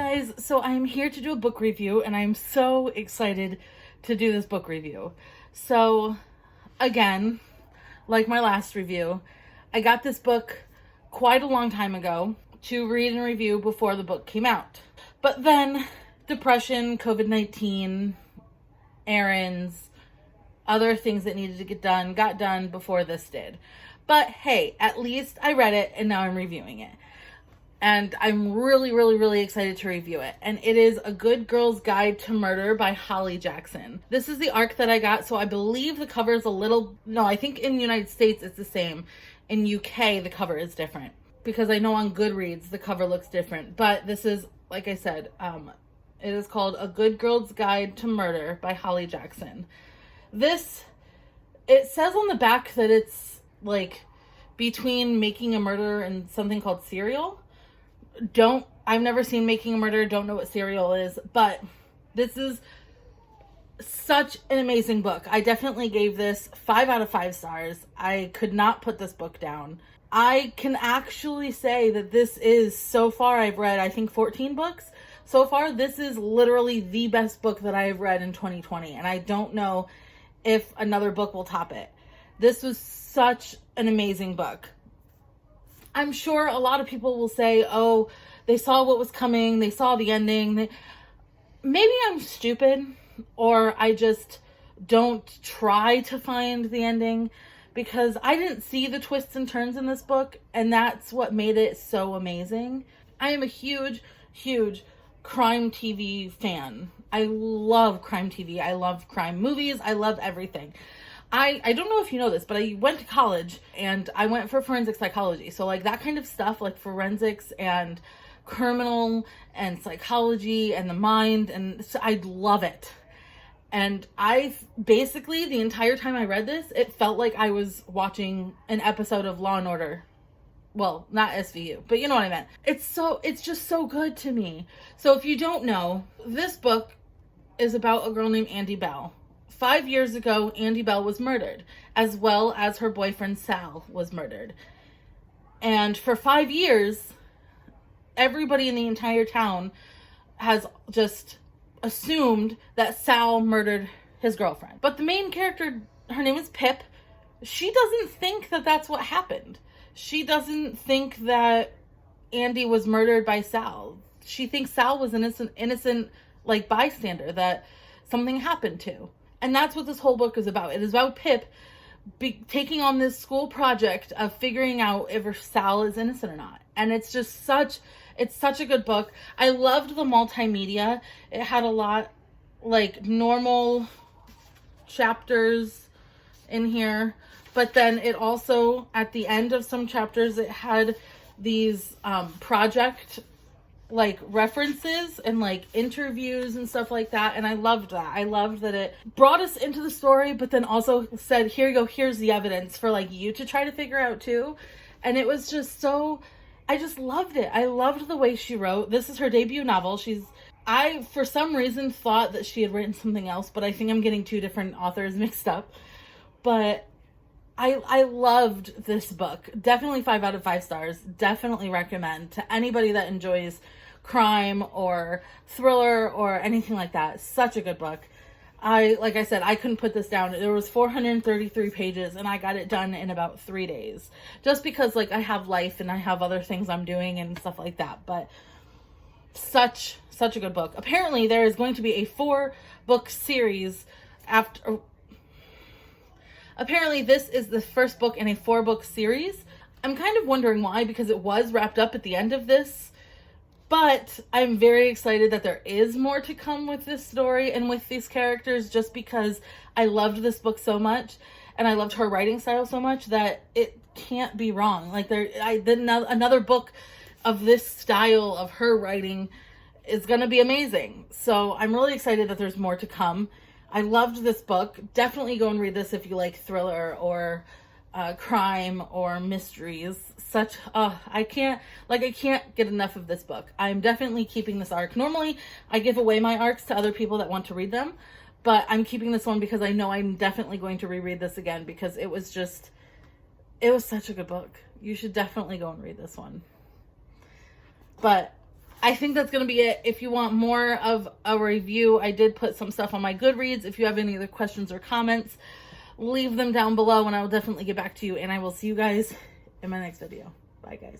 guys, so I'm here to do a book review and I'm so excited to do this book review. So again, like my last review, I got this book quite a long time ago to read and review before the book came out. But then depression, COVID-19, errands, other things that needed to get done, got done before this did. But hey, at least I read it and now I'm reviewing it. And I'm really excited to review it. And it is A Good Girl's Guide to Murder by Holly Jackson. This is the arc that I got, so I believe the cover is a little... No, I think in the United States it's the same. In UK, the cover is different. Because I know on Goodreads, the cover looks different. But this is, like I said, it is called A Good Girl's Guide to Murder by Holly Jackson. This, it says on the back that it's, like, between Making a Murder and something called Serial. I've never seen Making a Murder, don't know what Serial is, but this is such an amazing book. I definitely gave this 5 out of 5 stars. I could not put this book down. I can actually say that this is, so far I've read, I think 14 books. So far, this is literally the best book that I have read in 2020, and I don't know if another book will top it. This was such an amazing book. I'm sure a lot of people will say, oh, they saw what was coming, they saw the ending. Maybe I'm stupid, or I just don't try to find the ending, because I didn't see the twists and turns in this book, and that's what made it so amazing. I am a huge crime TV fan. I love crime TV. I love crime movies. I love everything. I don't know if you know this, but I went to college and I went for forensic psychology. So like that kind of stuff, like forensics and criminal and psychology and the mind, and so I love it. And I basically, the entire time I read this, it felt like I was watching an episode of Law and Order. Well, not SVU, but you know what I meant. It's just so good to me. So if you don't know, this book is about a girl named Andy Bell. 5 years ago, Andy Bell was murdered, as well as her boyfriend Sal was murdered. And for 5 years, everybody in the entire town has just assumed that Sal murdered his girlfriend. But the main character, her name is Pip, she doesn't think that that's what happened. She doesn't think that Andy was murdered by Sal. She thinks Sal was an innocent like bystander that something happened to. And that's what this whole book is about. It is about Pip taking on this school project of figuring out if Sal is innocent or not. And it's just such a good book. I loved the multimedia. It had a lot like normal chapters in here. But then it also, at the end of some chapters, it had these project like references and like interviews and stuff like that, and I loved that. I loved that it brought us into the story, but then also said, here you go, here's the evidence for like you to try to figure out too. And it was just so, I just loved it. I loved the way she wrote. This is her debut novel. I for some reason thought that she had written something else, but I think I'm getting 2 different authors mixed up. But I loved this book. Definitely 5 out of 5 stars. Definitely recommend to anybody that enjoys crime or thriller or anything like that. Such a good book. Like I said, I couldn't put this down. There was 433 pages and I got it done in about 3 days. Just because like I have life and I have other things I'm doing and stuff like that. But such a good book. Apparently there is going to be a 4-book series after... Apparently this is the first book in a 4-book series. I'm kind of wondering why, because it was wrapped up at the end of this. But I'm very excited that there is more to come with this story and with these characters, just because I loved this book so much and I loved her writing style so much that it can't be wrong. Like another book of this style of her writing is going to be amazing. So I'm really excited that there's more to come. I loved this book. Definitely go and read this if you like thriller or crime or mysteries. I can't get enough of this book. I'm definitely keeping this arc. Normally I give away my arcs to other people that want to read them, but I'm keeping this one because I know I'm definitely going to reread this again, because it was such a good book. You should definitely go and read this one. But I think that's going to be it. If you want more of a review, I did put some stuff on my Goodreads. If you have any other questions or comments, leave them down below and I will definitely get back to you. And I will see you guys in my next video. Bye, guys.